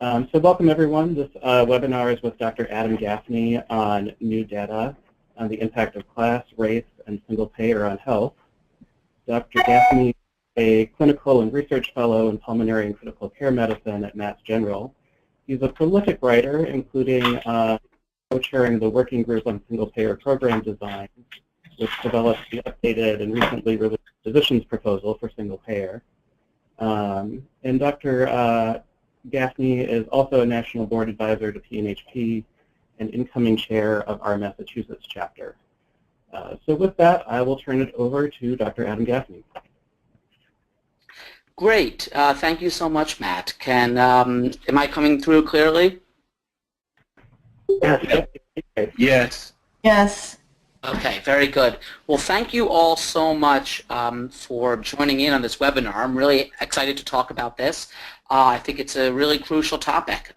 So welcome everyone. This webinar is with Dr. Adam Gaffney on new data on the impact of class, race, and single payer on health. Dr. Gaffney is a clinical and research fellow in pulmonary and critical care medicine at Mass General. He's a prolific writer, including co-chairing the working group on single payer program design, which developed the updated and recently released physician's proposal for single payer. And Dr. Gaffney is also a national board advisor to PNHP and incoming chair of our Massachusetts chapter. So with that, I will turn it over to Dr. Adam Gaffney. Great. Thank you so much, Matt. Am I coming through clearly? Yes. Yes. Yes. Okay, very good. Well, thank you all so much for joining in on this webinar. I'm really excited to talk about this. I think it's a really crucial topic,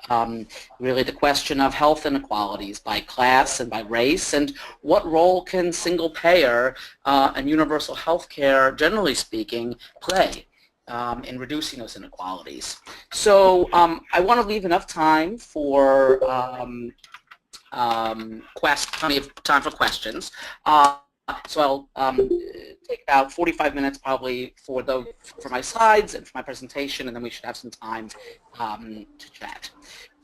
really the question of health inequalities by class and by race, and what role can single payer and universal health care, generally speaking, play in reducing those inequalities. So I want to leave enough time for plenty of time for questions. So I'll take about 45 minutes probably for my slides and for my presentation, and then we should have some time to chat.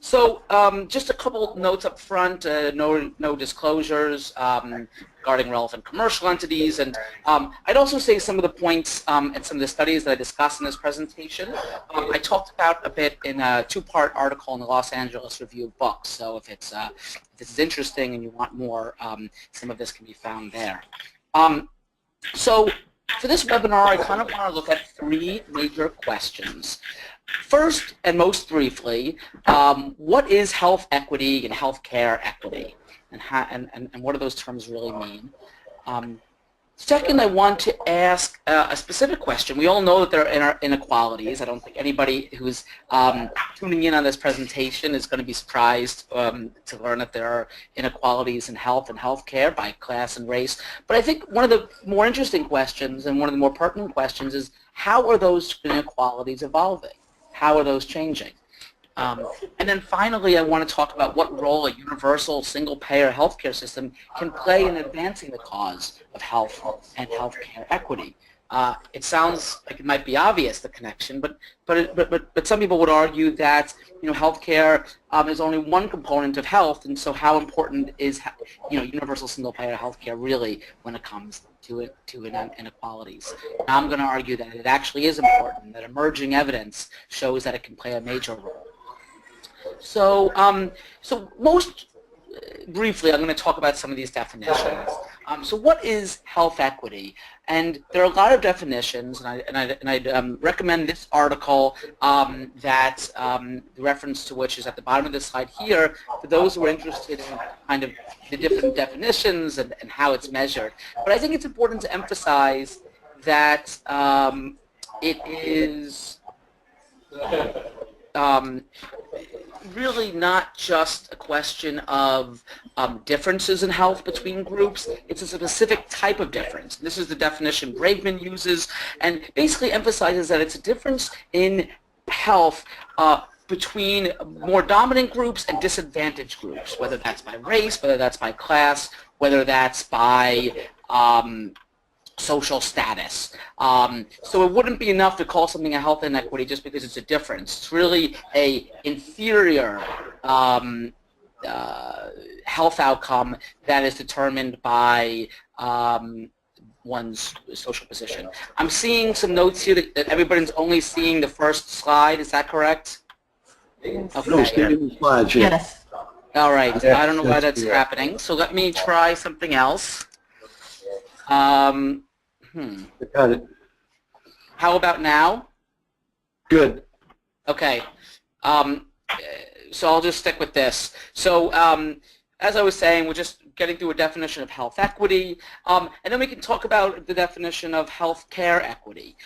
So just a couple notes up front, no disclosures regarding relevant commercial entities, and I'd also say some of the points and some of the studies that I discussed in this presentation, I talked about a bit in a two-part article in the Los Angeles Review of Books, so if this is interesting and you want more, some of this can be found there. So for this webinar, I kind of want to look at three major questions. First, and most briefly, what is health equity and healthcare equity, and what do those terms really mean? Second, I want to ask a specific question. We all know that there are inequalities. I don't think anybody who's tuning in on this presentation is going to be surprised to learn that there are inequalities in health and healthcare by class and race. But I think one of the more interesting questions and one of the more pertinent questions is, how are those inequalities evolving? How are those changing? And then finally, I want to talk about what role a universal single-payer healthcare system can play in advancing the cause of health and healthcare equity. It sounds like it might be obvious, the connection, but some people would argue that healthcare is only one component of health, and so how important is universal single-payer healthcare really when it comes to inequalities? Now, I'm going to argue that it actually is important, that emerging evidence shows that it can play a major role. So, most briefly, I'm going to talk about some of these definitions. So what is health equity? And there are a lot of definitions, and I'd recommend this article that the reference to which is at the bottom of this slide here for those who are interested in kind of the different definitions and how it's measured. But I think it's important to emphasize that it is really not just a question of differences in health between groups. It's a specific type of difference. This is the definition Braveman uses, and basically emphasizes that it's a difference in health between more dominant groups and disadvantaged groups, whether that's by race, whether that's by class, whether that's by social status. So it wouldn't be enough to call something a health inequity just because it's a difference. It's really a inferior health outcome that is determined by one's social position. I'm seeing some notes here that everybody's only seeing the first slide. Is that correct? Okay. No, the slides, yeah. Yes. All right. Yeah, I don't know why that's correct. happening. So let me try something else. Got it. How about now? Good. Okay. So I'll just stick with this. So as I was saying, we're just getting through a definition of health equity, and then we can talk about the definition of health care equity.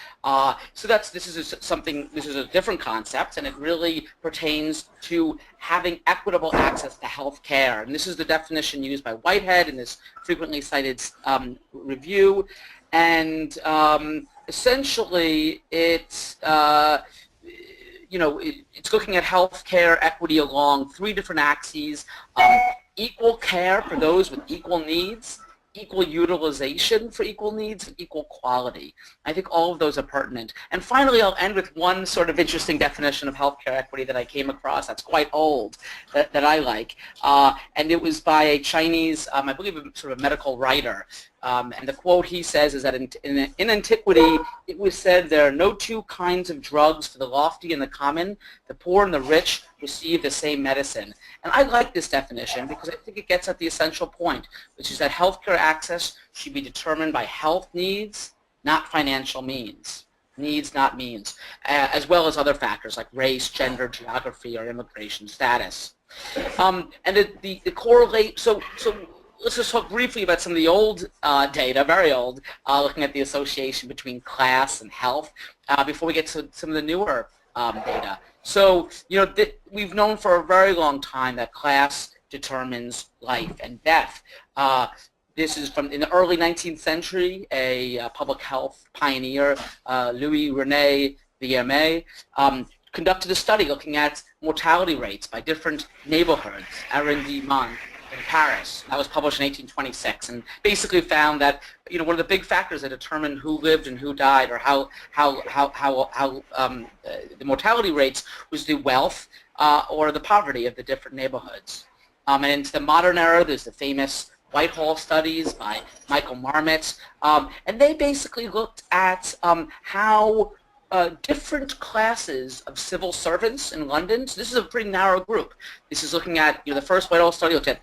So this is a different concept, and it really pertains to having equitable access to health care. And this is the definition used by Whitehead in this frequently cited review. And essentially, it's it's looking at healthcare equity along 3 different axes: equal care for those with equal needs, equal utilization for equal needs, and equal quality. I think all of those are pertinent. And finally, I'll end with one sort of interesting definition of healthcare equity that I came across that's quite old, that I like. And it was by a Chinese, I believe, sort of medical writer. And the quote he says is that in antiquity, it was said there are no 2 kinds of drugs for the lofty and the common. The poor and the rich receive the same medicine. And I like this definition because I think it gets at the essential point, which is that healthcare access should be determined by health needs, not financial means. Needs, not means, as well as other factors like race, gender, geography, or immigration status. And the correlate, so let's just talk briefly about some of the old data, very old, looking at the association between class and health before we get to some of the newer data. So, we've known for a very long time that class determines life and death. This is from in the early 19th century, a public health pioneer, Louis René Villermé, conducted a study looking at mortality rates by different neighborhoods, arrondissements, in Paris. That was published in 1826, and basically found that one of the big factors that determined who lived and who died, or how the mortality rates, was the wealth or the poverty of the different neighborhoods. And into the modern era, there's the famous Whitehall studies by Michael Marmot, and they basically looked at how different classes of civil servants in London. So this is a pretty narrow group. This is looking at, the first Whitehall study looked at,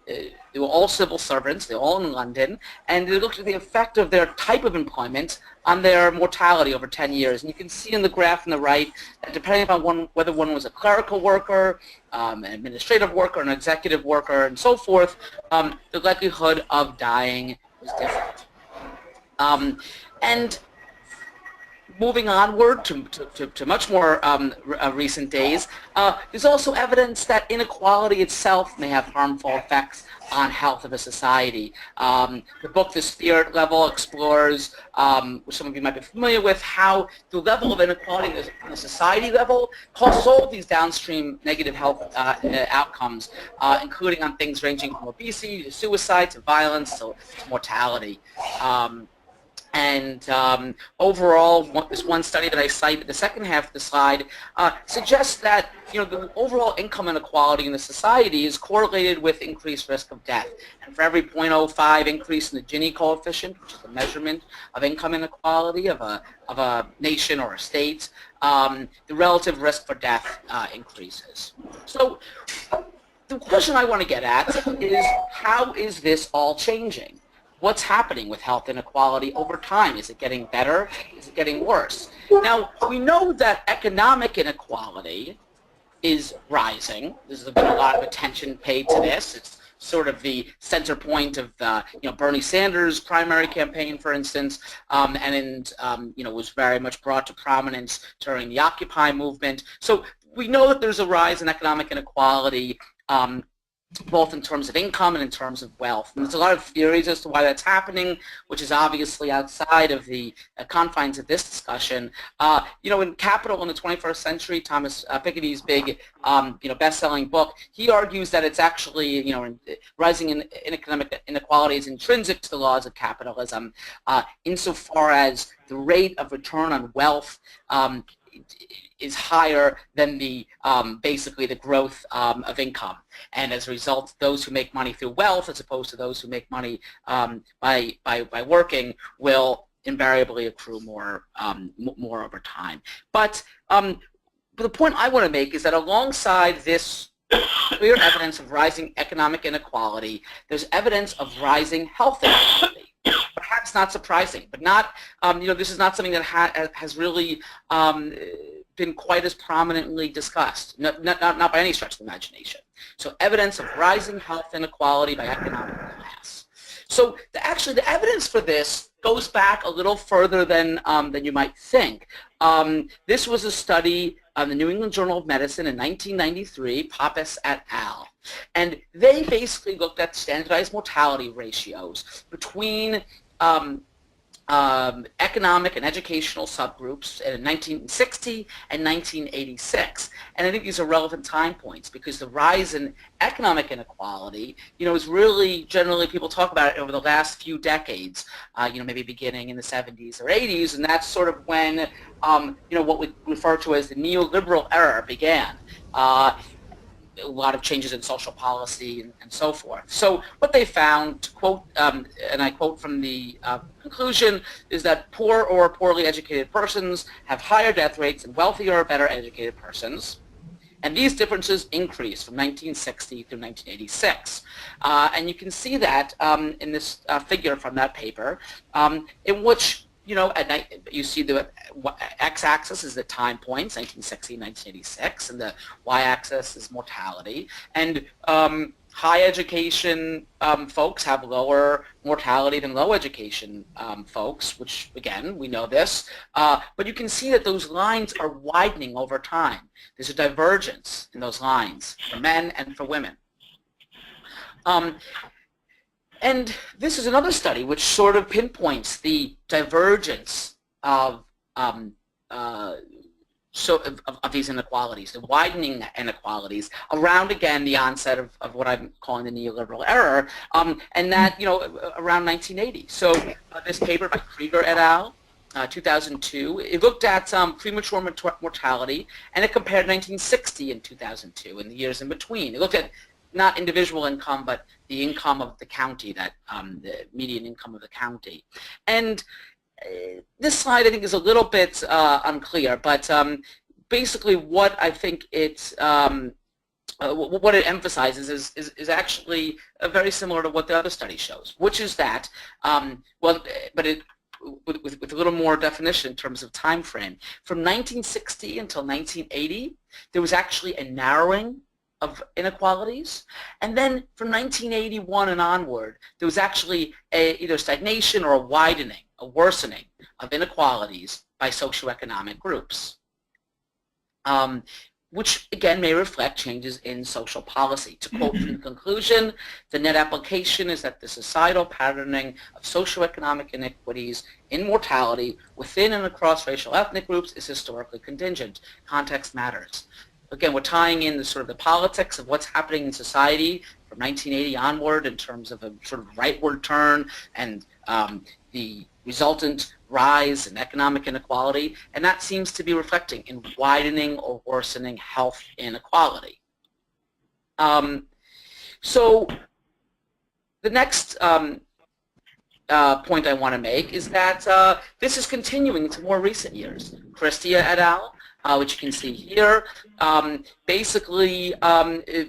they were all civil servants, they're all in London, and they looked at the effect of their type of employment on their mortality over 10 years. And you can see in the graph on the right that depending upon whether one was a clerical worker, an administrative worker, an executive worker, and so forth, the likelihood of dying was different. And moving onward to much more recent days, there's also evidence that inequality itself may have harmful effects on health of a society. The book, The Spirit Level, explores, which some of you might be familiar with, how the level of inequality on a society level causes all of these downstream negative health outcomes, including on things ranging from obesity to suicide to violence to mortality. And overall, this one study that I cite, the second half of the slide, suggests that the overall income inequality in the society is correlated with increased risk of death. And for every 0.05 increase in the Gini coefficient, which is a measurement of income inequality of a nation or a state, the relative risk for death increases. So the question I want to get at is, how is this all changing? What's happening with health inequality over time? Is it getting better? Is it getting worse? Now, we know that economic inequality is rising. There's been a lot of attention paid to this. It's sort of the center point of Bernie Sanders' primary campaign, for instance, and was very much brought to prominence during the Occupy movement. So we know that there's a rise in economic inequality, both in terms of income and in terms of wealth. And there's a lot of theories as to why that's happening, which is obviously outside of the confines of this discussion. In Capital in the 21st Century, Thomas Piketty's big, best-selling book, he argues that it's actually, rising in economic inequality is intrinsic to the laws of capitalism, insofar as the rate of return on wealth is higher than the basically the growth of income, and as a result, those who make money through wealth, as opposed to those who make money by working, will invariably accrue more over time. But the point I want to make is that alongside this clear evidence of rising economic inequality, there's evidence of rising health inequality. Perhaps not surprising, but not, this is not something that has really been quite as prominently discussed, not by any stretch of the imagination. So evidence of rising health inequality by economic class. So actually the evidence for this goes back a little further than you might think. This was a study on the New England Journal of Medicine in 1993, Pappas et al. And they basically looked at standardized mortality ratios between economic and educational subgroups in 1960 and 1986. And I think these are relevant time points because the rise in economic inequality, is really generally people talk about it over the last few decades, maybe beginning in the 70s or 80s, and that's sort of when, what we refer to as the neoliberal era began. A lot of changes in social policy and so forth. So what they found, to quote, and I quote from the conclusion, is that poor or poorly educated persons have higher death rates than wealthier or better educated persons. And these differences increased from 1960 through 1986. And you can see that in this figure from that paper, in which at night, you see the x-axis is the time points, 1960, 1986, and the y-axis is mortality. And high education folks have lower mortality than low education folks, which, again, we know this. But you can see that those lines are widening over time. There's a divergence in those lines for men and for women. And this is another study which sort of pinpoints the divergence of these inequalities, the widening inequalities around, again, the onset of what I'm calling the neoliberal era, and that, around 1980. So this paper by Krieger et al., 2002, it looked at premature mortality, and it compared 1960 and 2002 and the years in between. It looked at not individual income, but the income of the county, the median income of the county. And this slide, I think, is a little bit unclear, but basically what I think what it emphasizes is actually very similar to what the other study shows, which is that, with a little more definition in terms of time frame, from 1960 until 1980, there was actually a narrowing of inequalities, and then from 1981 and onward, there was actually either stagnation or a widening, a worsening of inequalities by socioeconomic groups, which again may reflect changes in social policy. To quote from the conclusion, the net application is that the societal patterning of socioeconomic inequities in mortality within and across racial ethnic groups is historically contingent. Context matters. Again, we're tying in the politics of what's happening in society from 1980 onward in terms of a sort of rightward turn and the resultant rise in economic inequality, and that seems to be reflecting in widening or worsening health inequality. So the next point I want to make is that this is continuing into more recent years. Christia et al., which you can see here, basically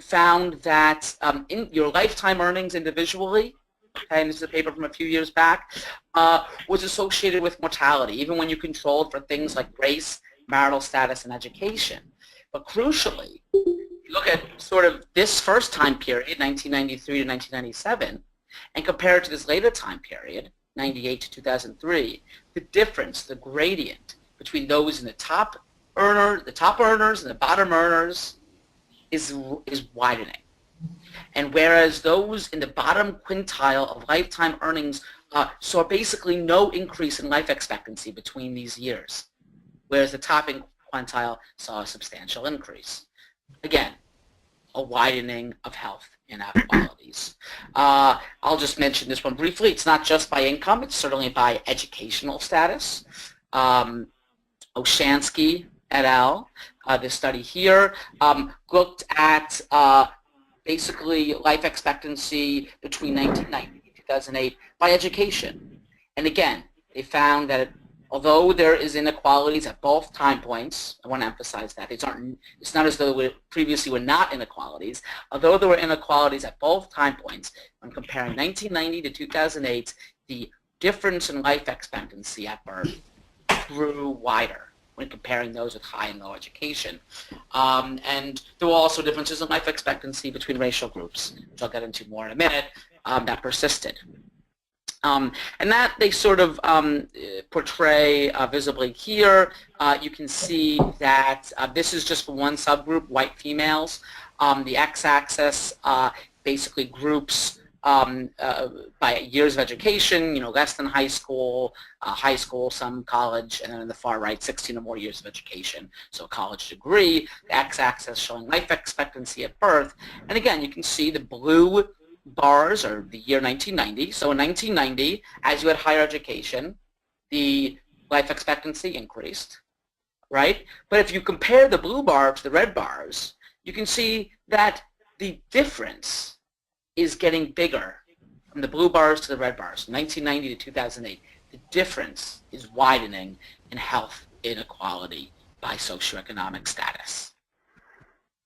found that in your lifetime earnings individually, okay, and this is a paper from a few years back, was associated with mortality, even when you controlled for things like race, marital status, and education. But crucially, you look at sort of this first time period, 1993 to 1997, and compare it to this later time period, 98 to 2003, the difference, the gradient between those in the top earners and the bottom earners is widening. And whereas those in the bottom quintile of lifetime earnings saw basically no increase in life expectancy between these years, whereas the top quintile saw a substantial increase. Again, a widening of health inequalities. I'll just mention this one briefly. It's not just by income, it's certainly by educational status. Oshansky et al., this study here, looked at basically life expectancy between 1990 and 2008 by education. And again, they found that although there is inequalities at both time points, I want to emphasize that, it's not as though there previously were not inequalities, although there were inequalities at both time points, when comparing 1990 to 2008, the difference in life expectancy at birth grew wider when comparing those with high and low education. And there were also differences in life expectancy between racial groups, which I'll get into more in a minute, that persisted. And that they sort of portray visibly here. You can see that this is just for one subgroup, white females. The x-axis basically groups by years of education, less than high school, some college, and then on the far right, 16 or more years of education, so a college degree. The x-axis showing life expectancy at birth. And again, you can see the blue bars are the year 1990. So in 1990, as you had higher education, the life expectancy increased, right? But if you compare the blue bar to the red bars, you can see that the difference is getting bigger from the blue bars to the red bars, 1990 to 2008. The difference is widening in health inequality by socioeconomic status.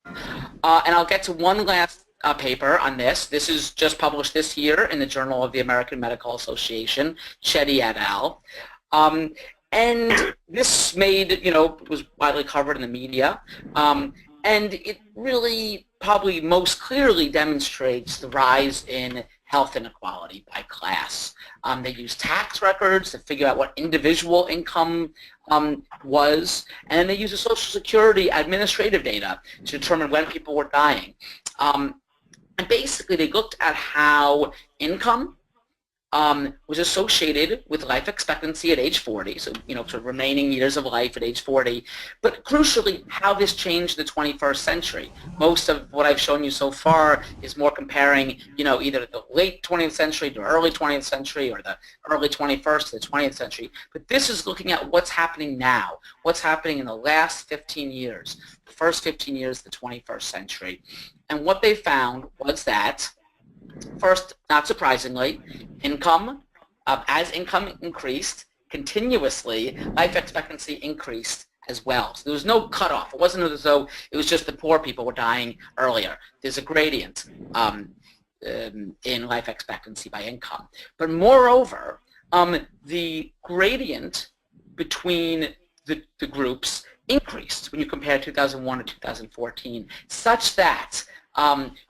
And I'll get to one last paper on this. This is just published this year in the Journal of the American Medical Association, Chetty et al. And this was widely covered in the media. And it really probably most clearly demonstrates the rise in health inequality by class. They use tax records to figure out what individual income was, and then they use the Social Security administrative data to determine when people were dying. And basically they looked at how income was associated with life expectancy at age 40, so sort of remaining years of life at age 40, but crucially how this changed the 21st century. Most of what I've shown you so far is more comparing either the late 20th century to early 20th century or the early 21st to the 20th century, but this is looking at what's happening now, what's happening in the last 15 years, the first 15 years of the 21st century. And what they found was that first, not surprisingly, as income increased continuously, life expectancy increased as well. So there was no cutoff. It wasn't as though it was just the poor people were dying earlier. There's a gradient in life expectancy by income. But moreover, the gradient between the groups increased when you compare 2001 to 2014, such that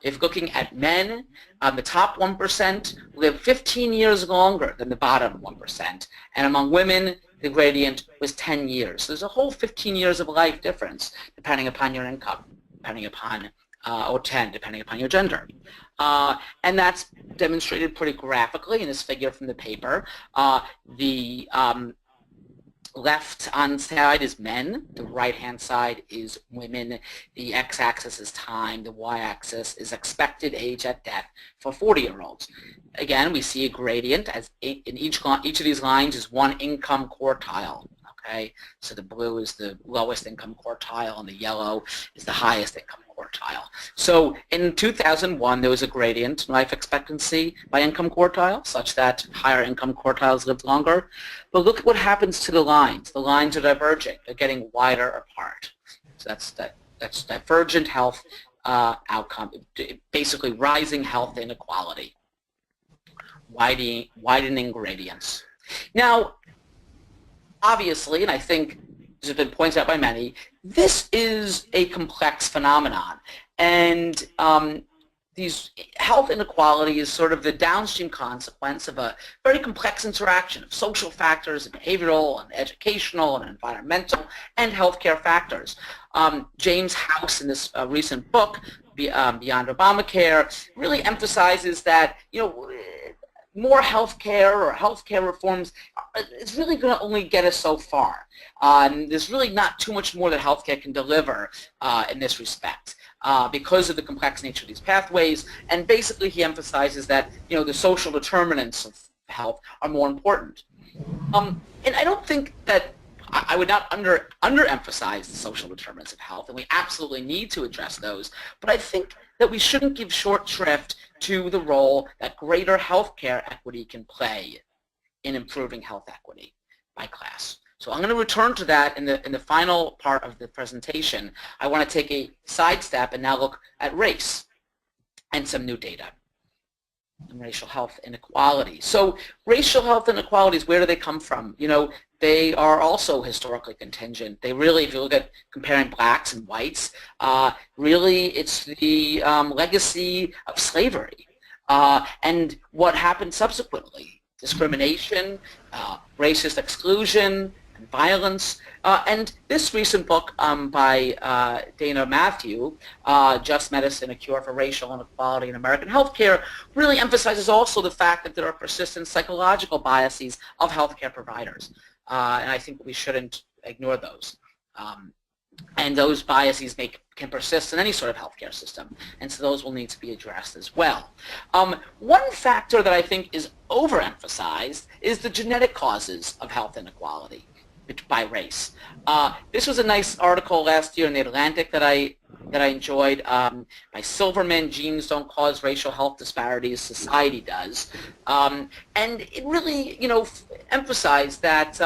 if looking at men, the top 1% live 15 years longer than the bottom 1%, and among women, the gradient was 10 years. So there's a whole 15 years of life difference depending upon your income, depending upon, or 10, depending upon your gender. And that's demonstrated pretty graphically in this figure from the paper. The left-hand side is men, the right-hand side is women, the x-axis is time, the y-axis is expected age at death for 40-year-olds. Again, we see a gradient as in each of these lines is one income quartile. Okay, so the blue is the lowest income quartile and the yellow is the highest income quartile. So in 2001 there was a gradient in life expectancy by income quartile such that higher income quartiles lived longer. But look at what happens to the lines. The lines are diverging. They're getting wider apart. So that's divergent health outcome, basically rising health inequality, widening gradients. Now, obviously, and I think this has been pointed out by many, this is a complex phenomenon. And these health inequality is sort of the downstream consequence of a very complex interaction of social factors, and behavioral, and educational, and environmental, and healthcare factors. James House, in this recent book, Beyond Obamacare, really emphasizes that, more healthcare or healthcare reforms, it's really going to only get us so far. There's really not too much more that healthcare can deliver in this respect because of the complex nature of these pathways. And basically he emphasizes that the social determinants of health are more important. And I don't think that I would not underemphasize the social determinants of health, and we absolutely need to address those. But I think that we shouldn't give short shrift to the role that greater healthcare equity can play in improving health equity by class. So I'm going to return to that in the final part of the presentation. I want to take a sidestep and now look at race and some new data and racial health inequalities. So racial health inequalities, where do they come from? They are also historically contingent. They really, if you look at comparing blacks and whites, really it's the legacy of slavery and what happened subsequently. Discrimination, racist exclusion, and violence. And this recent book by Dana Matthew, Just Medicine, A Cure for Racial Inequality in American Healthcare, really emphasizes also the fact that there are persistent psychological biases of healthcare providers. And I think we shouldn't ignore those. And those biases can persist in any sort of healthcare system, and so those will need to be addressed as well. One factor that I think is overemphasized is the genetic causes of health inequality by race. This was a nice article last year in The Atlantic that I enjoyed by Silverman. Genes don't cause racial health disparities, society does. And it really, emphasized that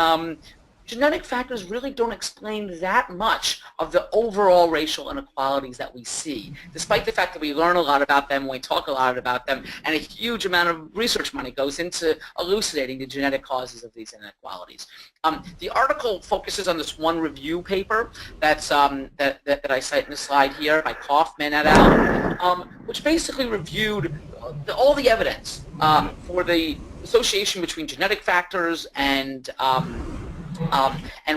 genetic factors really don't explain that much of the overall racial inequalities that we see, despite the fact that we learn a lot about them, we talk a lot about them, and a huge amount of research money goes into elucidating the genetic causes of these inequalities. The article focuses on this one review paper that's, that I cite in the slide here by Kaufman et al., which basically reviewed all the evidence for the association between genetic factors and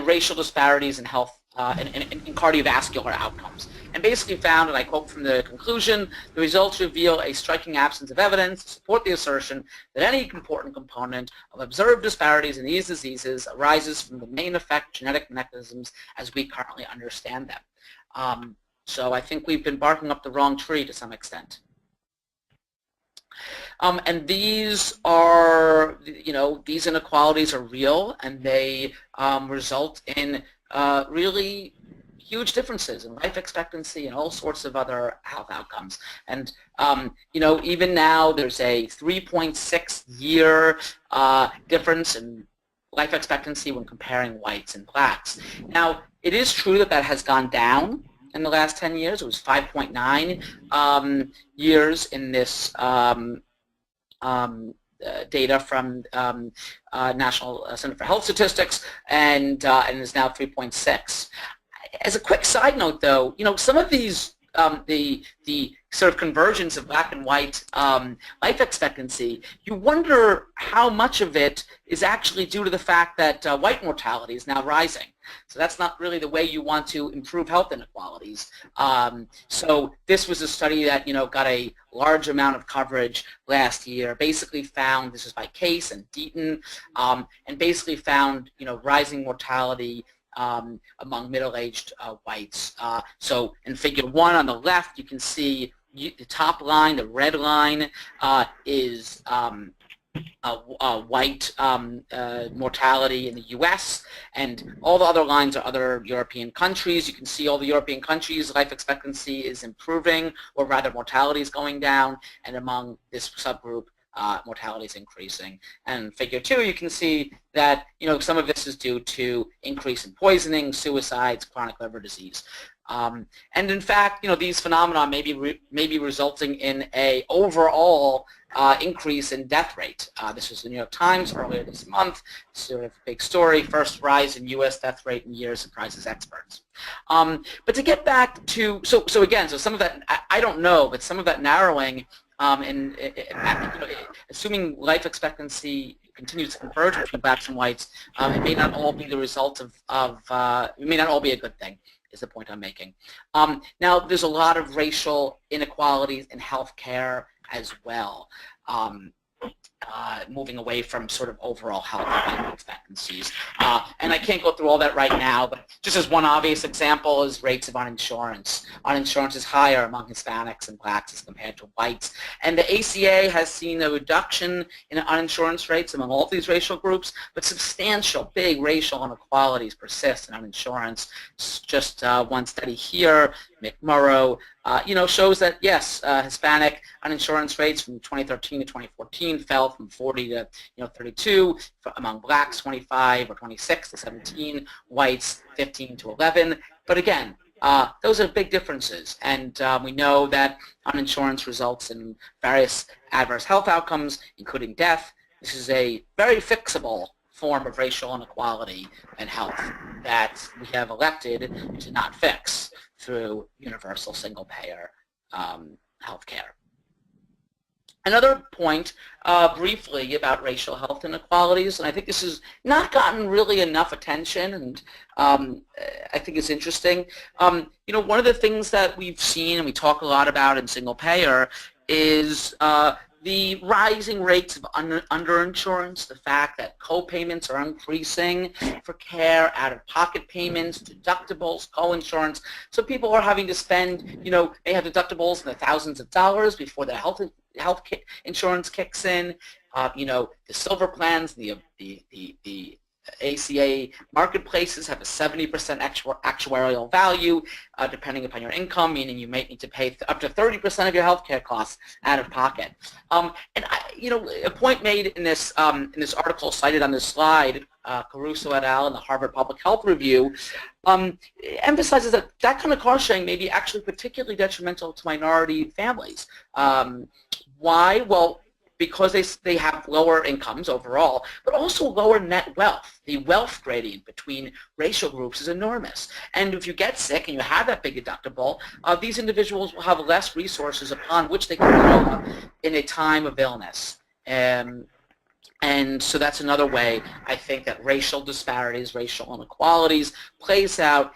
racial disparities in health and cardiovascular outcomes, and basically found, and I quote from the conclusion, the results reveal a striking absence of evidence to support the assertion that any important component of observed disparities in these diseases arises from the main effect genetic mechanisms as we currently understand them. So I think we've been barking up the wrong tree to some extent. And these are, these inequalities are real, and they result in really huge differences in life expectancy and all sorts of other health outcomes. And, even now there's a 3.6-year difference in life expectancy when comparing whites and blacks. Now, it is true that that has gone down in the last 10 years. It was 5.9 years in this data from National Center for Health Statistics, and is now 3.6. As a quick side note, though, some of these the sort of convergence of black and white life expectancy, you wonder how much of it is actually due to the fact that white mortality is now rising. So that's not really the way you want to improve health inequalities. So this was a study that got a large amount of coverage last year. Basically found, this is by Case and Deaton, and basically found rising mortality among middle-aged whites. So in figure 1 on the left, you can see the top line, the red line, is white mortality in the U.S., and all the other lines are other European countries. You can see all the European countries' life expectancy is improving, or rather mortality is going down, and among this subgroup, mortality is increasing. And in figure 2, you can see that some of this is due to increase in poisoning, suicides, chronic liver disease. And in fact, these phenomena may be resulting in a overall increase in death rate. This was the New York Times earlier this month. Sort of big story, first rise in U.S. death rate in years surprises experts. But to get back to, so some of that, I don't know, but some of that narrowing assuming life expectancy continues to converge between blacks and whites, it may not all be the result of it may not all be a good thing, is the point I'm making. Now, there's a lot of racial inequalities in healthcare as well, moving away from sort of overall health life expectancies. And I can't go through all that right now, but just as one obvious example is rates of uninsurance. Uninsurance is higher among Hispanics and blacks as compared to whites. And the ACA has seen a reduction in uninsurance rates among all these racial groups, but substantial, big racial inequalities persist in uninsurance. Just one study here, McMurrow, shows that, yes, Hispanic uninsurance rates from 2013 to 2014 fell from 40 to 32, among blacks 25 or 26 to 17, whites 15 to 11. But again, those are big differences, and we know that uninsurance results in various adverse health outcomes, including death. This is a very fixable form of racial inequality in health that we have elected to not fix through universal single-payer health care. Another point, briefly, about racial health inequalities, and I think this has not gotten really enough attention, and I think it's interesting. You know, one of the things that we've seen and we talk a lot about in single payer is the rising rates of underinsurance, the fact that co-payments are increasing for care, out-of-pocket payments, deductibles, co-insurance. So people are having to spend, you know, they have deductibles in the thousands of dollars before their health insurance kicks in. You know, the silver plans, the ACA marketplaces have a 70% actuarial value, depending upon your income, meaning you might need to pay up to 30% of your healthcare costs out of pocket. And you know, a point made in this article cited on this slide, Caruso et al. In the Harvard Public Health Review, emphasizes that that kind of cost sharing may be actually particularly detrimental to minority families. Why? Well, because they have lower incomes overall, but also lower net wealth. The wealth gradient between racial groups is enormous. And if you get sick and you have that big deductible, these individuals will have less resources upon which they can draw in a time of illness. And so that's another way I think that racial disparities, racial inequalities plays out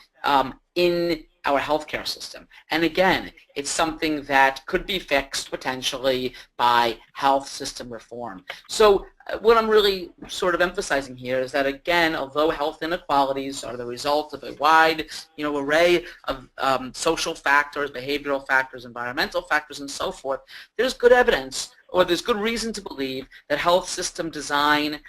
in our healthcare system. And again, it's something that could be fixed potentially by health system reform. So what I'm really sort of emphasizing here is that, again, although health inequalities are the result of a wide, you know, array of social factors, behavioral factors, environmental factors, and so forth, there's good evidence, or there's good reason to believe that health system design,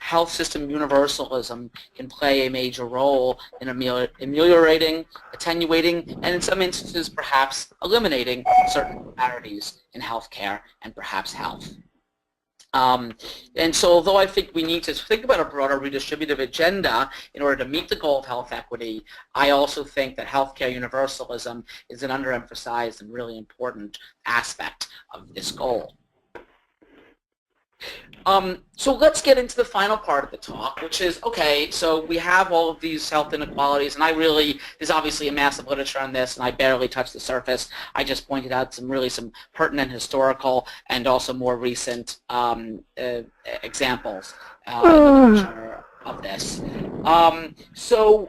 health system universalism can play a major role in ameliorating, attenuating, and in some instances perhaps eliminating certain disparities in healthcare and perhaps health. And so although I think we need to think about a broader redistributive agenda in order to meet the goal of health equity, I also think that healthcare universalism is an underemphasized and really important aspect of this goal. So let's get into the final part of the talk, which is, okay, so we have all of these health inequalities, and there's obviously a massive literature on this, and I barely touched the surface. I just pointed out some pertinent historical and also more recent examples in the literature of this. So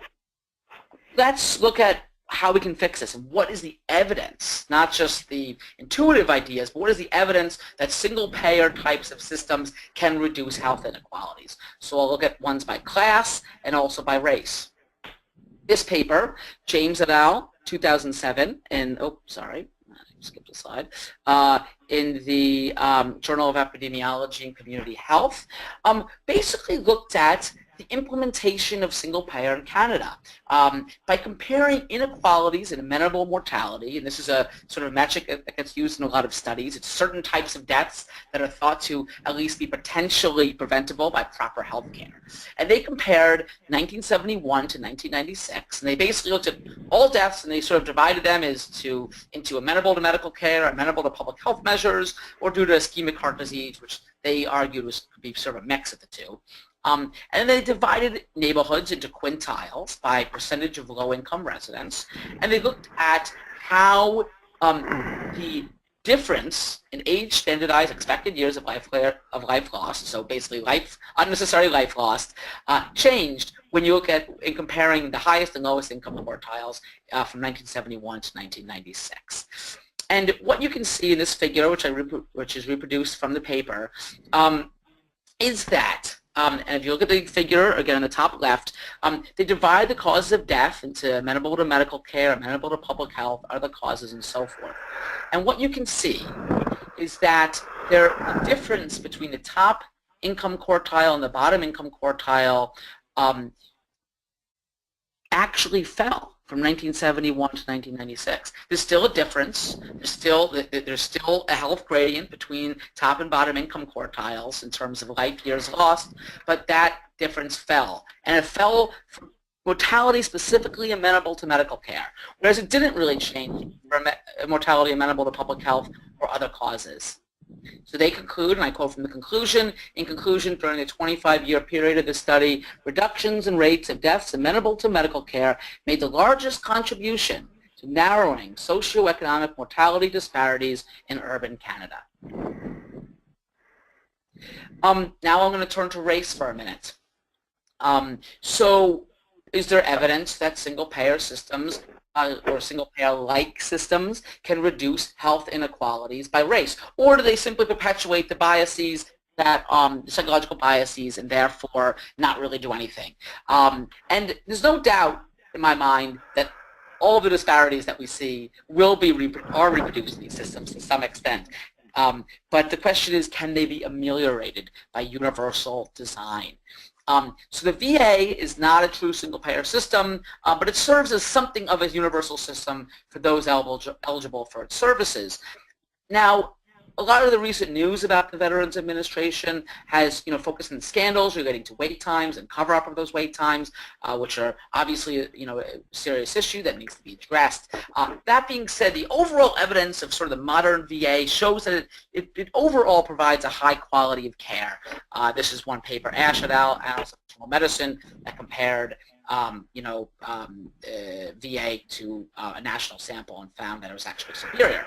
let's look at how we can fix this, and what is the evidence, not just the intuitive ideas, but what is the evidence that single-payer types of systems can reduce health inequalities. So I'll look at ones by class and also by race. This paper, James et al., 2007, and, oh, sorry, I skipped a slide, in the Journal of Epidemiology and Community Health, basically looked at the implementation of single-payer in Canada by comparing inequalities in amenable mortality, and this is a sort of metric that gets used in a lot of studies. It's certain types of deaths that are thought to at least be potentially preventable by proper health care. And they compared 1971 to 1996, and they basically looked at all deaths, and they sort of divided them into amenable to medical care, amenable to public health measures, or due to ischemic heart disease, which they argued could be sort of a mix of the two. And then they divided neighborhoods into quintiles by percentage of low-income residents, and they looked at how the difference in age-standardized expected years of life lost, so basically unnecessary life lost, changed when you look at in comparing the highest and lowest income quartiles from 1971 to 1996. And what you can see in this figure, which is reproduced from the paper, is that and if you look at the figure, again on the top left, they divide the causes of death into amenable to medical care, amenable to public health, other causes, and so forth. And what you can see is that the difference between the top income quartile and the bottom income quartile actually fell from 1971 to 1996. There's still a difference. There's still a health gradient between top and bottom income quartiles in terms of life years lost, but that difference fell. And it fell from mortality specifically amenable to medical care, whereas it didn't really change for mortality amenable to public health or other causes. So they conclude, and I quote from the conclusion, in conclusion, during the 25-year period of the study, reductions in rates of deaths amenable to medical care made the largest contribution to to narrowing socioeconomic mortality disparities in urban Canada. Now I'm going to turn to race for a minute. So is there evidence that single-payer systems or single-payer-like systems can reduce health inequalities by race? Or do they simply perpetuate the biases, that psychological biases, and therefore not really do anything? And there's no doubt in my mind that all the disparities that we see are reproduced in these systems to some extent. But the question is, can they be ameliorated by universal design? So the VA is not a true single-payer system, but it serves as something of a universal system for those eligible for its services. Now, a lot of the recent news about the Veterans Administration has, focused on scandals relating to wait times and cover-up of those wait times, which are obviously, a serious issue that needs to be addressed. That being said, the overall evidence of sort of the modern VA shows that it overall provides a high quality of care. This is one paper, Ash et al., Annals of Internal Medicine, that compared VA to a national sample and found that it was actually superior.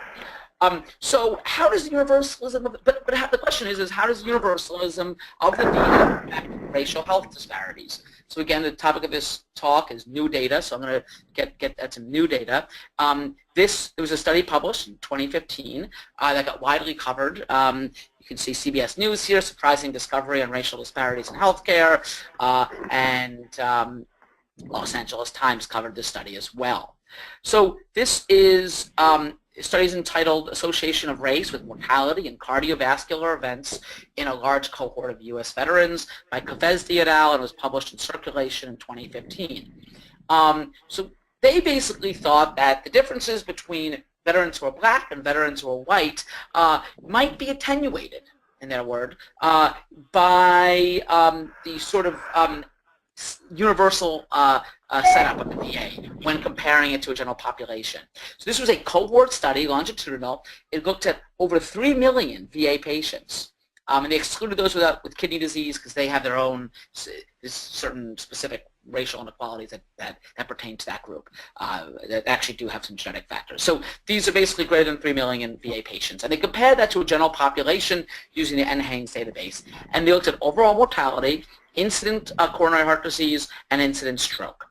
So how does universalism, but the question is how does universalism of the VA affect racial health disparities? So again, the topic of this talk is new data, so I'm going to get at some new data. There was a study published in 2015 that got widely covered. You can see CBS News here, surprising discovery on racial disparities in healthcare, and Los Angeles Times covered this study as well. So this is studies entitled Association of Race with Mortality and Cardiovascular Events in a Large Cohort of US Veterans by Cohort et al., and was published in Circulation in 2015. So they basically thought that the differences between veterans who are black and veterans who are white might be attenuated, in their word, by the sort of universal setup of the VA when comparing it to a general population. So this was a cohort study, longitudinal. It looked at over 3 million VA patients. And they excluded those with kidney disease because they have their own certain specific racial inequalities that pertain to that group that actually do have some genetic factors. So these are basically greater than 3 million VA patients. And they compared that to a general population using the NHANES database. And they looked at overall mortality, incident coronary heart disease, and incident stroke.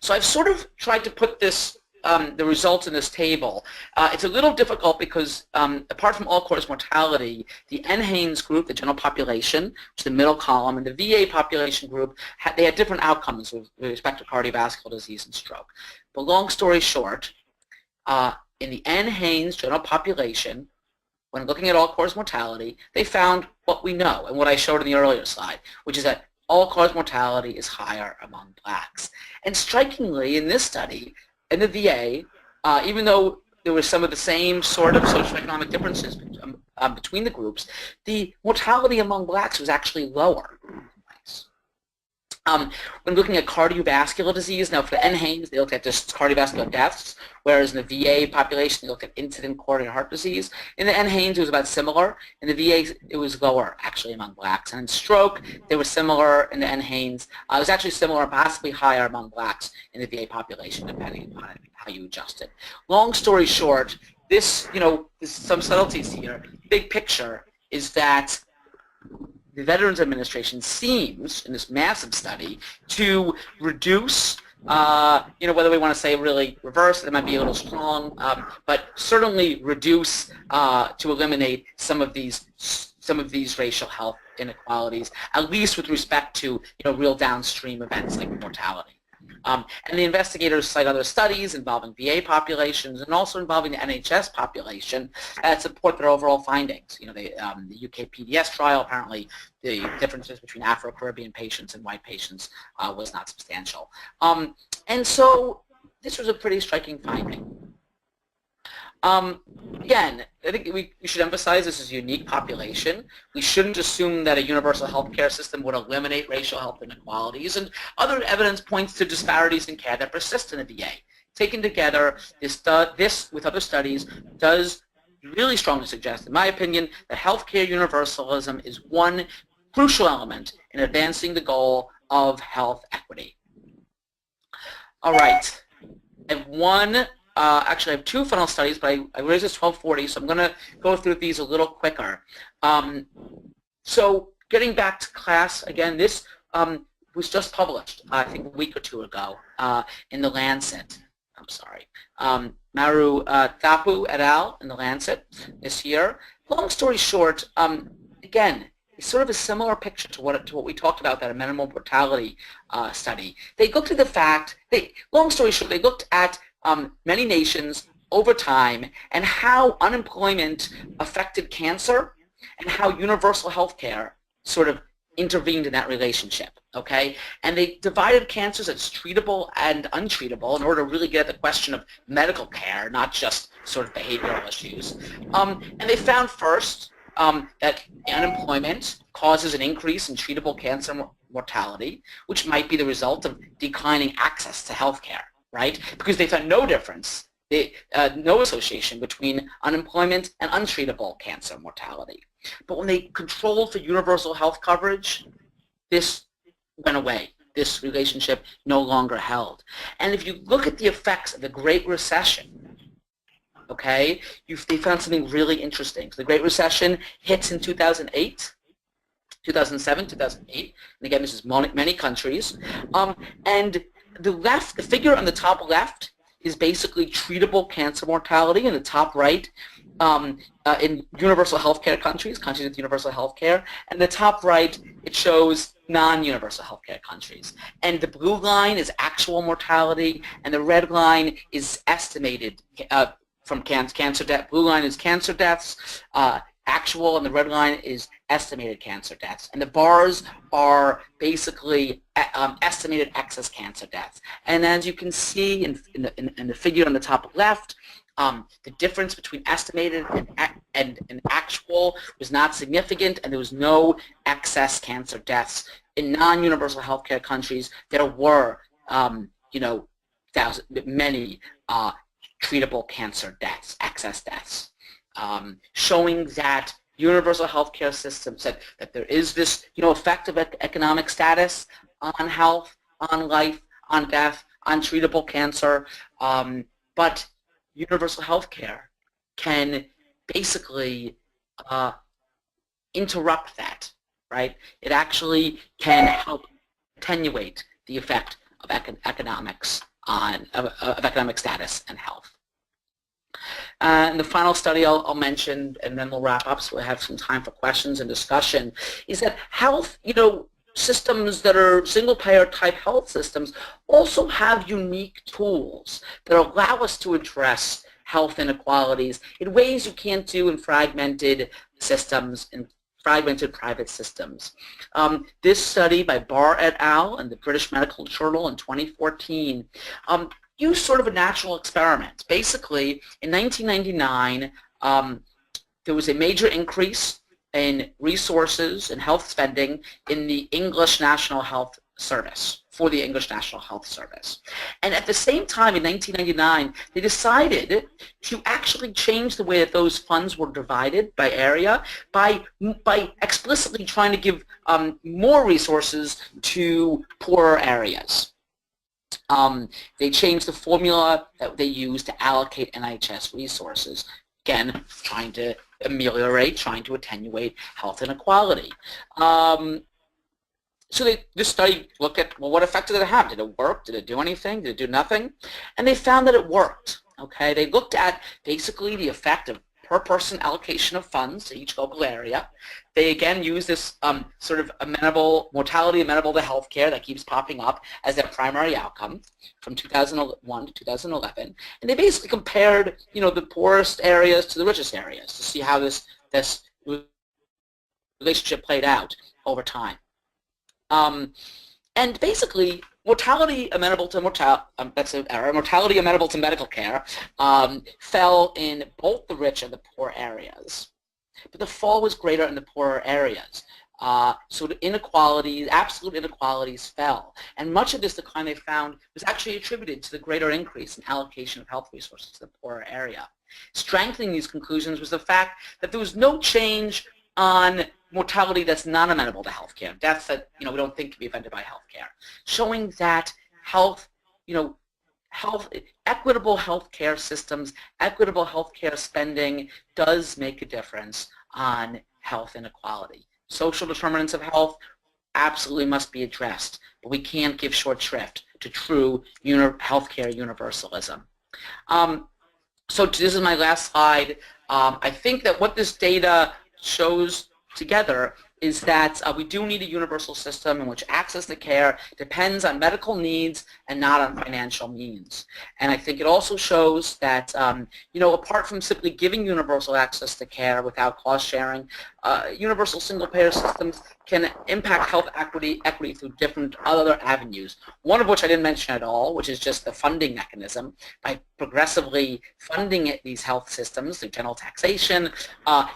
So I've sort of tried to put this, the results in this table. It's a little difficult because apart from all-cause mortality, the NHANES group, the general population, which is the middle column, and the VA population group, they had different outcomes with respect to cardiovascular disease and stroke. But long story short, in the NHANES general population, when looking at all-cause mortality, they found what we know and what I showed in the earlier slide, which is that all-cause mortality is higher among blacks. And strikingly, in this study, in the VA, even though there were some of the same sort of socioeconomic differences between the groups, the mortality among blacks was actually lower. When looking at cardiovascular disease, now for the NHANES, they looked at just cardiovascular deaths, whereas in the VA population, they looked at incident coronary heart disease. In the NHANES, it was about similar. In the VA, it was lower, actually, among blacks. And in stroke, they were similar in the NHANES. It was actually similar, possibly higher among blacks in the VA population, depending on how you adjust it. Long story short, there's some subtleties here. Big picture is that the Veterans Administration seems, in this massive study, to reduce, whether we want to say really reverse, that might be a little strong, but certainly reduce to eliminate some of these racial health inequalities, at least with respect to real downstream events like mortality. And the investigators cite other studies involving VA populations and also involving the NHS population that support their overall findings. The UK PDS trial, apparently the differences between Afro-Caribbean patients and white patients was not substantial. And so this was a pretty striking finding. Again, I think we should emphasize this is a unique population. We shouldn't assume that a universal health care system would eliminate racial health inequalities, and other evidence points to disparities in care that persist in the VA. Taken together, this with other studies does really strongly suggest, in my opinion, that healthcare universalism is one crucial element in advancing the goal of health equity. All right. have actually I have two funnel studies, but I raised this 1240, so I'm going to go through these a little quicker. So getting back to class, again, this was just published, I think, a week or two ago in the Lancet. I'm sorry. Maru Thapu et al. In the Lancet this year. Long story short, again, it's sort of a similar picture to what we talked about, that amenable mortality study. They looked at the fact, long story short, they looked at many nations over time and how unemployment affected cancer and how universal health care sort of intervened in that relationship, okay? And they divided cancers as treatable and untreatable in order to really get at the question of medical care, not just sort of behavioral issues. And they found first that unemployment causes an increase in treatable cancer mortality, which might be the result of declining access to health care, right? Because they found no difference, no association between unemployment and untreatable cancer mortality. But when they controlled for universal health coverage, this went away. This relationship no longer held. And if you look at the effects of the Great Recession, okay, they found something really interesting. So the Great Recession hits in 2008, 2007, 2008, and again, this is many countries. And the figure on the top left is basically treatable cancer mortality, and the top right in universal healthcare countries with universal healthcare, and the top right, it shows non-universal healthcare countries. And the blue line is actual mortality, and the red line is estimated from cancer death. Blue line is cancer deaths, actual, and the red line is estimated cancer deaths. And the bars are basically estimated excess cancer deaths. And as you can see in the figure on the top left, the difference between estimated and actual was not significant, and there was no excess cancer deaths. In non-universal healthcare countries, there were, many treatable cancer deaths, excess deaths, showing that universal healthcare systems, that there is this, effect of economic status on health, on life, on death, on treatable cancer, but universal health care can basically interrupt that, right? It actually can help attenuate the effect of economics of economic status and health. And the final study I'll mention, and then we'll wrap up so we'll have some time for questions and discussion, is that health, systems that are single-payer type health systems also have unique tools that allow us to address health inequalities in ways you can't do in fragmented systems, in fragmented private systems. This study by Barr et al. In the British Medical Journal in 2014 used sort of a natural experiment. Basically, in 1999, there was a major increase in resources and health spending in the English National Health Service, for the English National Health Service. And at the same time, in 1999, they decided to actually change the way that those funds were divided by area by explicitly trying to give more resources to poorer areas. They changed the formula that they used to allocate NHS resources, again, trying to ameliorate, trying to attenuate health inequality. So this study looked at, well, what effect did it have? Did it work? Did it do anything? Did it do nothing? And they found that it worked. Okay, they looked at basically the effect of per person allocation of funds to each local area. They again use this sort of mortality amenable to healthcare that keeps popping up as their primary outcome from 2001 to 2011, and they basically compared, the poorest areas to the richest areas to see how this relationship played out over time. And basically, mortality amenable to mortality amenable to medical care fell in both the rich and the poor areas, but the fall was greater in the poorer areas. So the inequalities, absolute inequalities fell, and much of this decline they found was actually attributed to the greater increase in allocation of health resources to the poorer area. Strengthening these conclusions was the fact that there was no change on mortality that's not amenable to healthcare, deaths that we don't think can be prevented by healthcare, showing that health, equitable healthcare systems, equitable healthcare spending does make a difference on health inequality. Social determinants of health absolutely must be addressed, but we can't give short shrift to true healthcare universalism. So this is my last slide. I think that what this data shows together is that we do need a universal system in which access to care depends on medical needs and not on financial means. And I think it also shows that, apart from simply giving universal access to care without cost sharing, universal single-payer systems can impact health equity through different other avenues, one of which I didn't mention at all, which is just the funding mechanism. By progressively funding these health systems through general taxation,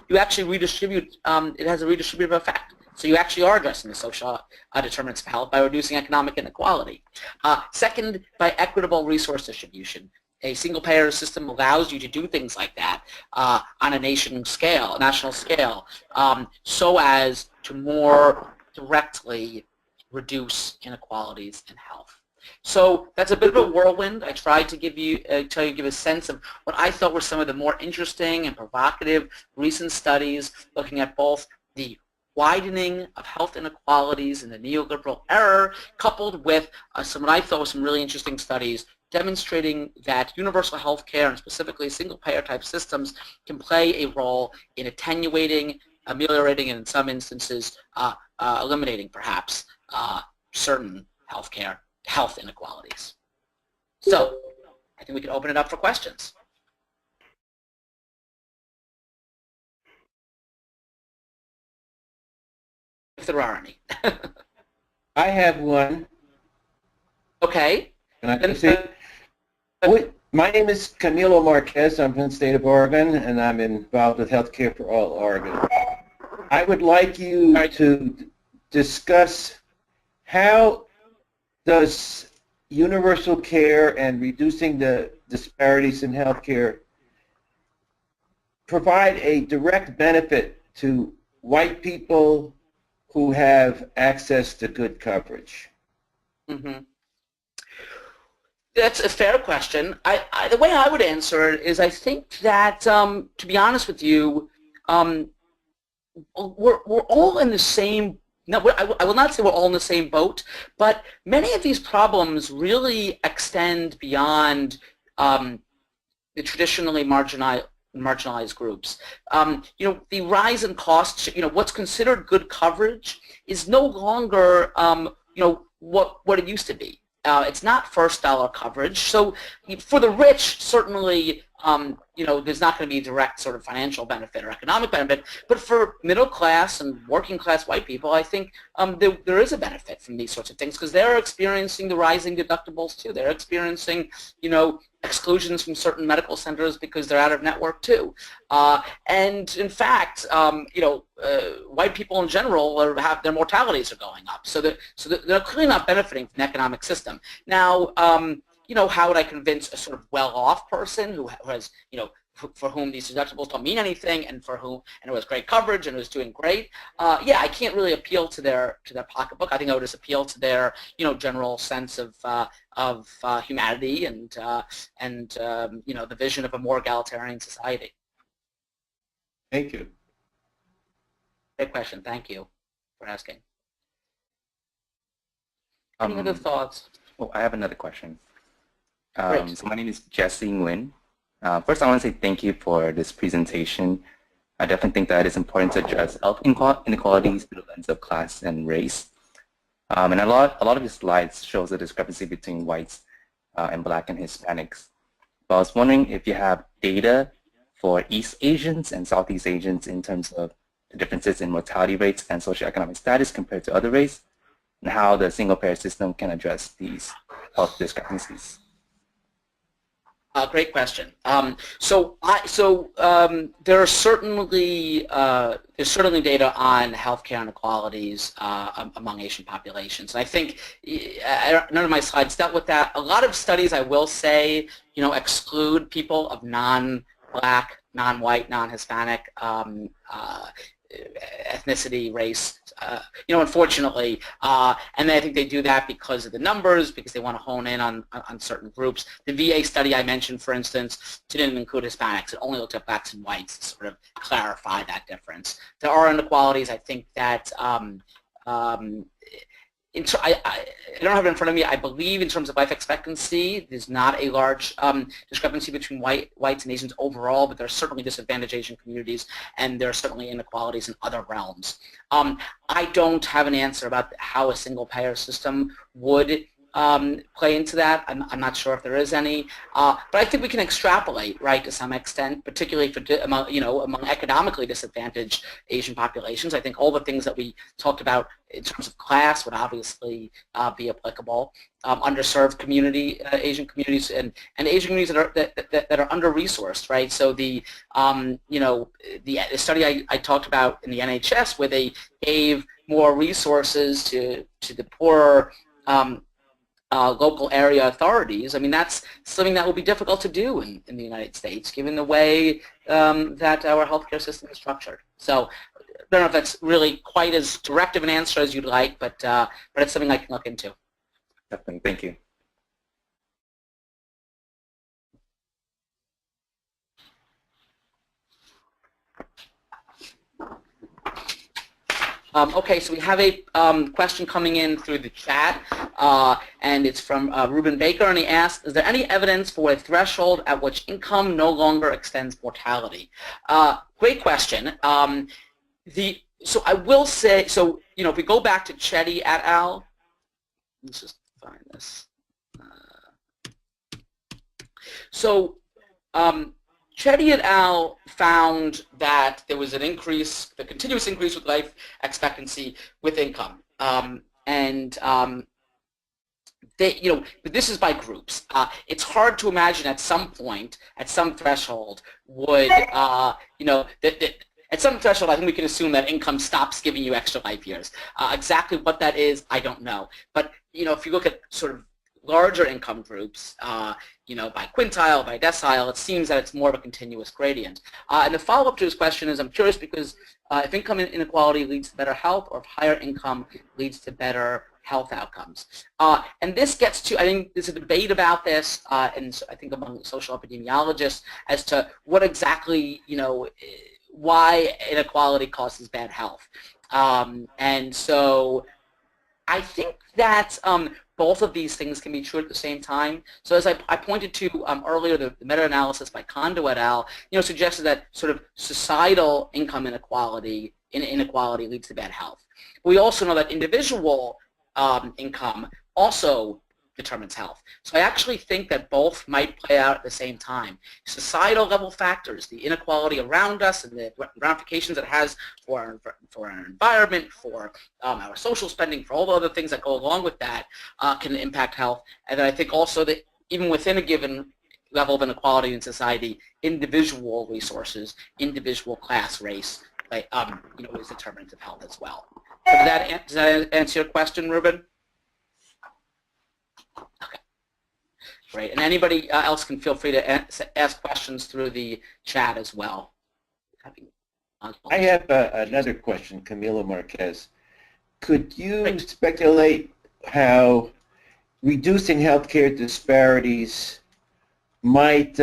you actually redistribute, it has a redistributive effect. So you actually are addressing the social determinants of health by reducing economic inequality. Second, by equitable resource distribution. A single-payer system allows you to do things like that on a national scale, so as to more directly reduce inequalities in health. So that's a bit of a whirlwind. I tried to give a sense of what I thought were some of the more interesting and provocative recent studies looking at both the widening of health inequalities in the neoliberal era, coupled with what I thought were some really interesting studies demonstrating that universal health care and specifically single-payer type systems can play a role in attenuating, ameliorating, and in some instances eliminating perhaps certain health inequalities. So I think we can open it up for questions. If there are any. I have one. Okay. Can I proceed? My name is Camilo Marquez. I'm from the state of Oregon, and I'm involved with Healthcare for All Oregon. I would like you to discuss how does universal care and reducing the disparities in healthcare provide a direct benefit to white people who have access to good coverage? Mm-hmm. That's a fair question. The way I would answer it is I think that, to be honest with you, we're all in the same, no, I will not say we're all in the same boat, but many of these problems really extend beyond the traditionally marginalized groups. The rise in costs, what's considered good coverage is no longer, what it used to be. It's not first dollar coverage. So for the rich, certainly, there's not going to be direct sort of financial benefit or economic benefit. But for middle class and working class white people, I think there is a benefit from these sorts of things because they're experiencing the rising deductibles too. They're experiencing, exclusions from certain medical centers because they're out of network too. And in fact, white people in general their mortalities are going up. So they're clearly not benefiting from the economic system. Now, how would I convince a sort of well-off person who has, for whom these deductibles don't mean anything and who has great coverage and who's doing great? Yeah, I can't really appeal to their pocketbook. I think I would just appeal to their, general sense of humanity and the vision of a more egalitarian society. Thank you. Great question. Thank you for asking. Any other thoughts? Oh, I have another question. So my name is Jesse Nguyen. First, I want to say thank you for this presentation. I definitely think that it's important to address health inequalities through the lens of class and race. And a lot of your slides shows the discrepancy between whites and Black and Hispanics. But I was wondering if you have data for East Asians and Southeast Asians in terms of the differences in mortality rates and socioeconomic status compared to other races, and how the single-payer system can address these health discrepancies. Great question. There's certainly data on healthcare inequalities among Asian populations. And I think none of my slides dealt with that. A lot of studies, I will say, exclude people of non-Black, non-white, non-Hispanic ethnicity, race, unfortunately. And I think they do that because of the numbers, because they want to hone in on certain groups. The VA study I mentioned, for instance, didn't include Hispanics. It only looked at blacks and whites to sort of clarify that difference. There are inequalities. I think that I don't have it in front of me. I believe in terms of life expectancy, there's not a large discrepancy between whites and Asians overall, but there are certainly disadvantaged Asian communities, and there are certainly inequalities in other realms. I don't have an answer about how a single-payer system would play into that. I'm not sure if there is any, but I think we can extrapolate, right, to some extent, particularly for among economically disadvantaged Asian populations. I think all the things that we talked about in terms of class would obviously be applicable. Underserved Asian communities and Asian communities that are under-resourced, right? So the study I talked about in the NHS, where they gave more resources to the poorer local area authorities. I mean, that's something that will be difficult to do in the United States, given the way that our healthcare system is structured. So I don't know if that's really quite as direct of an answer as you'd like, but it's something I can look into. Definitely. Thank you. Okay, so we have a question coming in through the chat, and it's from Ruben Baker, and he asks, is there any evidence for a threshold at which income no longer extends mortality? Great question. So I will say, so, if we go back to Chetty et al., let's just find this. Chetty et al. Found that there was an increase, the continuous increase with life expectancy with income, but this is by groups. It's hard to imagine at some point, at some threshold, would at some threshold, I think we can assume that income stops giving you extra life years. Exactly what that is, I don't know. But if you look at sort of larger income groups, by quintile, by decile, it seems that it's more of a continuous gradient. And the follow-up to this question is, I'm curious because if income inequality leads to better health, or if higher income leads to better health outcomes. And this gets to, I think there's a debate about this, and I think among social epidemiologists, as to what exactly, why inequality causes bad health. And so I think that both of these things can be true at the same time. So as I pointed to earlier, the meta-analysis by Kondo et al. Suggested that sort of societal income inequality leads to bad health. But we also know that individual income also determines health. So I actually think that both might play out at the same time. Societal level factors, the inequality around us and the ramifications it has for our environment, for our social spending, for all the other things that go along with that can impact health. And then I think also that even within a given level of inequality in society, individual resources, individual class, race, is determinant of health as well. So does that answer your question, Ruben? Okay, great. And anybody else can feel free to ask questions through the chat as well. I have another question, Camilo Marquez. Could you speculate how reducing healthcare disparities might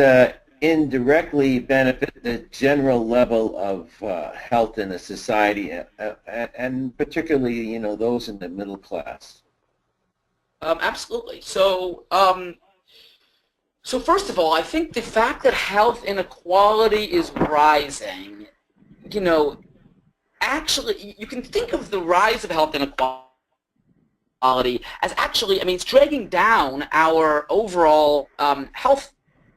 indirectly benefit the general level of health in a society, and particularly, those in the middle class? Absolutely. So, so first of all, I think the fact that health inequality is rising, actually, you can think of the rise of health inequality as actually, it's dragging down our overall health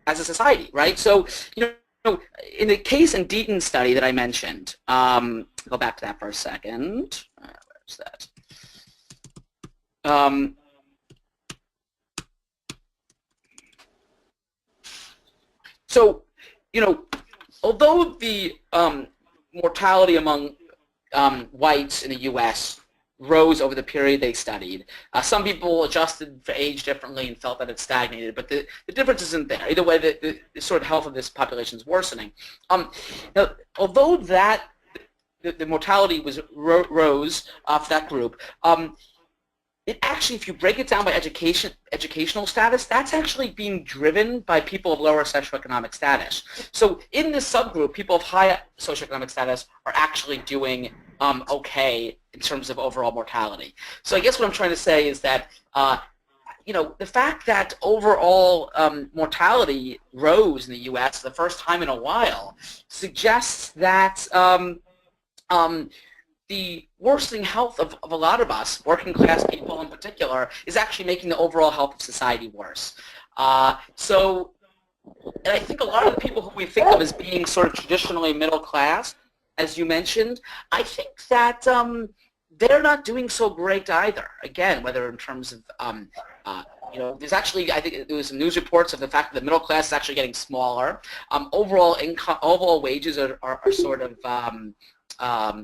as a society, right? So, in the Case and Deaton study that I mentioned, go back to that for a second. Where's that? So, although the mortality among whites in the U.S. rose over the period they studied, some people adjusted for age differently and felt that it stagnated, but the difference isn't there. Either way, the sort of health of this population is worsening. Now, although that the mortality rose for that group. It actually, if you break it down by educational status, that's actually being driven by people of lower socioeconomic status. So in this subgroup, people of high socioeconomic status are actually doing okay in terms of overall mortality. So I guess what I'm trying to say is that the fact that overall mortality rose in the U.S. for the first time in a while suggests that the worsening health of a lot of us, working class people in particular, is actually making the overall health of society worse. And I think a lot of the people who we think of as being sort of traditionally middle class, as you mentioned, I think that they're not doing so great either. Again, whether in terms of there's actually, I think there was some news reports of the fact that the middle class is actually getting smaller. Overall income, overall wages are sort of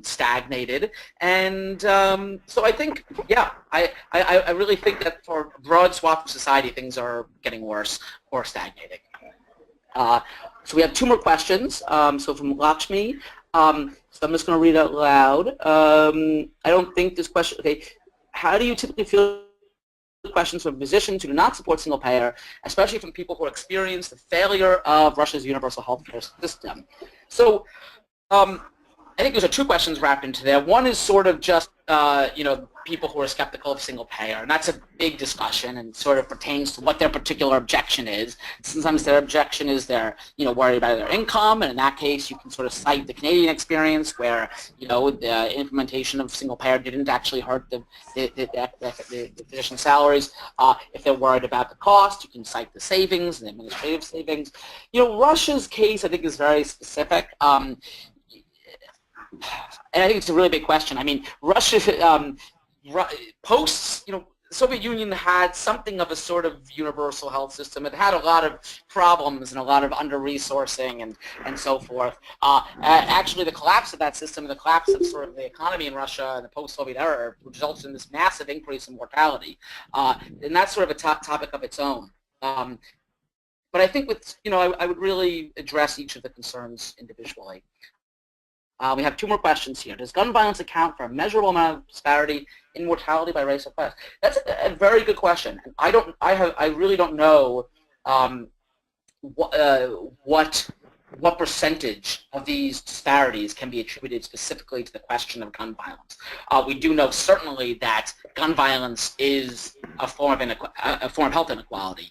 stagnated, and so I think, yeah, I really think that for a broad swath of society, things are getting worse or stagnating. So we have two more questions. So from Lakshmi, so I'm just going to read out loud. I don't think this question. Okay, how do you typically feel? Questions from physicians who do not support single payer, especially from people who experience the failure of Russia's universal health care system. So I think those are two questions wrapped into there. One is sort of just, people who are skeptical of single payer, and that's a big discussion and sort of pertains to what their particular objection is. Sometimes their objection is they're, worried about their income, and in that case, you can sort of cite the Canadian experience where, the implementation of single payer didn't actually hurt the physician salaries. If they're worried about the cost, you can cite the savings and the administrative savings. Russia's case, I think, is very specific. And I think it's a really big question. I mean, Russia, post, the Soviet Union had something of a sort of universal health system. It had a lot of problems and a lot of under-resourcing and so forth. Actually, the collapse of that system, the collapse of sort of the economy in Russia in the post-Soviet era resulted in this massive increase in mortality. And that's sort of a topic of its own. But I think with, I would really address each of the concerns individually. We have two more questions here. Does gun violence account for a measurable amount of disparity in mortality by race or class? That's a very good question. I really don't know what percentage of these disparities can be attributed specifically to the question of gun violence. We do know certainly that gun violence is a form of health inequality.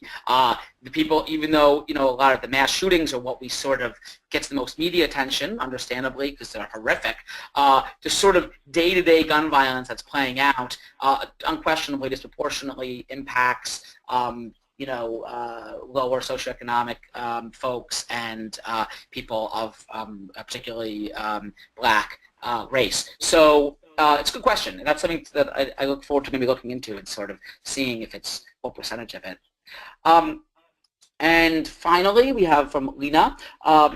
The people, even though a lot of the mass shootings are what we sort of gets the most media attention, understandably, because they're horrific, the sort of day-to-day gun violence that's playing out unquestionably disproportionately impacts lower socioeconomic folks and people of particularly black race. So it's a good question, and that's something that I look forward to maybe looking into and sort of seeing if it's what percentage of it. And finally, we have from Lena,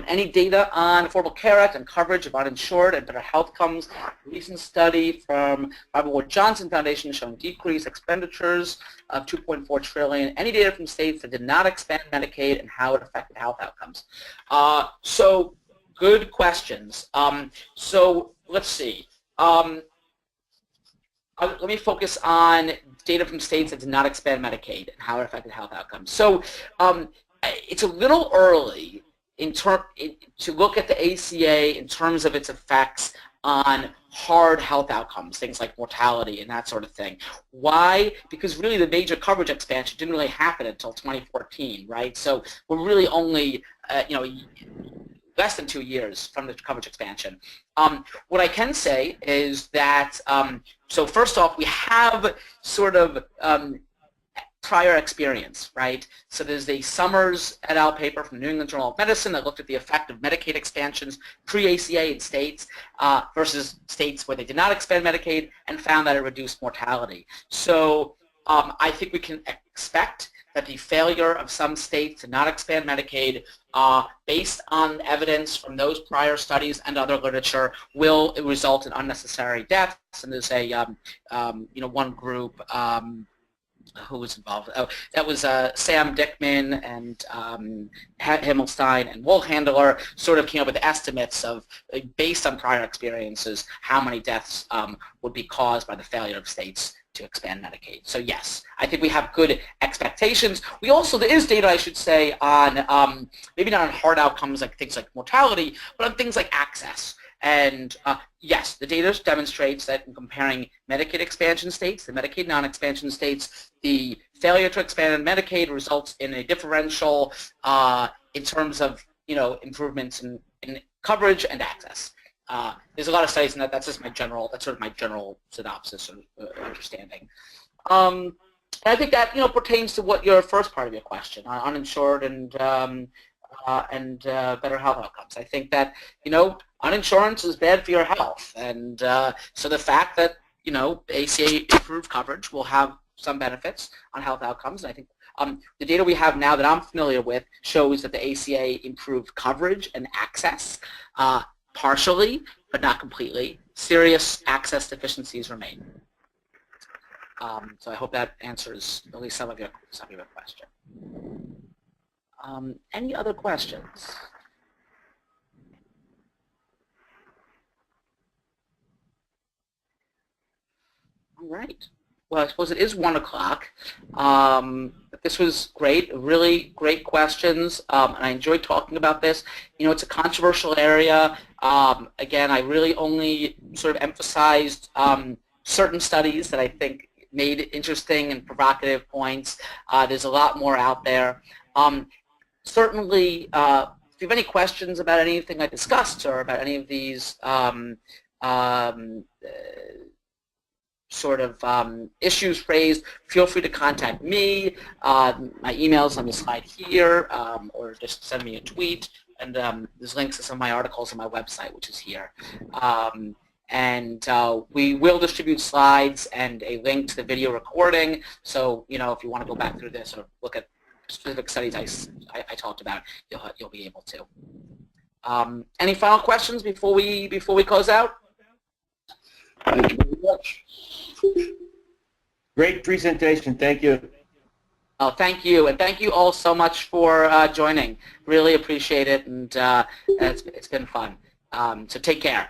any data on Affordable Care Act and coverage of uninsured and better health outcomes? A recent study from Robert Wood Johnson Foundation showing decreased expenditures of $2.4 trillion. Any data from states that did not expand Medicaid and how it affected health outcomes? So good questions. So let's see. Let me focus on data from states that did not expand Medicaid and how it affected health outcomes. So it's a little early to look at the ACA in terms of its effects on hard health outcomes, things like mortality and that sort of thing. Why? Because really the major coverage expansion didn't really happen until 2014, right? So we're really only, less than 2 years from the coverage expansion. What I can say is that, so first off, we have sort of prior experience, right? So there's the Summers et al. Paper from the New England Journal of Medicine that looked at the effect of Medicaid expansions pre-ACA in states versus states where they did not expand Medicaid and found that it reduced mortality. So I think we can expect that the failure of some states to not expand Medicaid based on evidence from those prior studies and other literature will result in unnecessary deaths. And there's a one group who was involved? Oh, that was Sam Dickman and Himmelstein and Wohlhandler sort of came up with estimates of, based on prior experiences, how many deaths would be caused by the failure of states to expand Medicaid. So yes, I think we have good expectations. We also, there is data, I should say, on maybe not on hard outcomes like things like mortality, but on things like access. And yes, the data demonstrates that in comparing Medicaid expansion states, the Medicaid non-expansion states, the failure to expand Medicaid results in a differential in terms of, improvements in coverage and access. There's a lot of studies in that. That's just sort of my general synopsis or understanding. And I think that pertains to what your first part of your question on uninsured and better health outcomes. I think that uninsurance is bad for your health, and so the fact that ACA improved coverage will have some benefits on health outcomes. And I think the data we have now that I'm familiar with shows that the ACA improved coverage and access partially, but not completely. Serious access deficiencies remain. So I hope that answers at least some of your question. Any other questions? All right. Well, I suppose it is 1 o'clock. This was great, really great questions, and I enjoyed talking about this. It's a controversial area. Again, I really only sort of emphasized certain studies that I think made interesting and provocative points. There's a lot more out there. Certainly, if you have any questions about anything I discussed or about any of these issues raised, feel free to contact me. My email's on the slide here, or just send me a tweet. And there's links to some of my articles on my website, which is here. And we will distribute slides and a link to the video recording. So, if you want to go back through this or look at specific studies I talked about, you'll be able to. Any final questions before we close out? Thank you very much. Great presentation. Thank you. Oh, thank you, and thank you all so much for joining. Really appreciate it, and it's been fun. So take care.